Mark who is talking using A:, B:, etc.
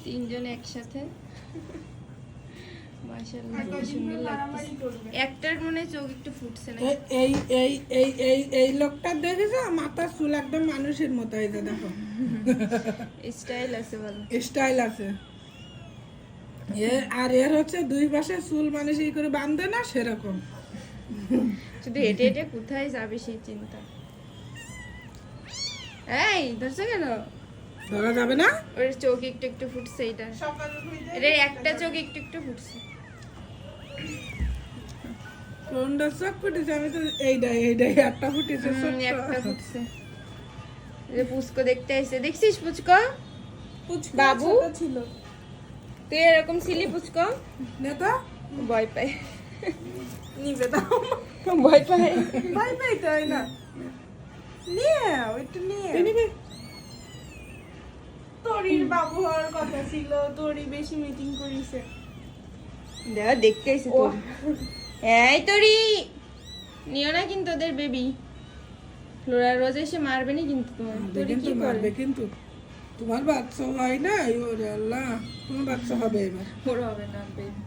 A: তিনজন একসাথে মাশাআল্লাহ কি সুন্দর লাগছে। একটার মনে চোখ একটু ফুটছে না।
B: এই এই এই এই এই লোকটা দেখেছো মাথার চুল একদম মানুষের মতো এই যে দেখো
A: স্টাইল আছে ভালো,
B: স্টাইল আছে। আর এর হচ্ছে দুই পাশে চুল মানুষ এই করে বাঁধে না সেরকম,
A: শুধু হেঁটে হেঁটে কোথায় যাবে সেই চিন্তা। এই ধরছো কেন?
B: ধরা যাবে না।
A: ওর চোখ একটু একটু ফুটছে, এটা একটা চোখ একটু একটু ফুটছে।
B: কোনটা চোখ ফুটেছে? আমি তো এইটাই একটা ফুটেছে,
A: একটা ফুটছে। যে পুচকো দেখতে আইছে, দেখছিস পুচকো? বাবু
B: ছিল
A: তুই এরকম ছিলি পুচকো?
B: নেতা
A: ভয় পাই,
B: নিবে দাও,
A: ভয় পাই,
B: ভাই ভাই তাই না, নিয়ে ওইটা নিয়ে নিবে।
C: তোরির বাবু হওয়ার কথা ছিল, তোরই বেশি মিটিং করিছে।
A: দেখ দেখতে আইছে তো। এই তোরি নিও না কিন্তু ওদের বেবি। ফ্লোরা রোজ এসে মারবে না কিন্তু তোমার। তোরি কি করবে?
B: কিন্তু তোমার বাচ্চা হয় না, ওরে আল্লাহ, তোমার বাচ্চা হবে এবার।
A: ওর হবে না বেবি।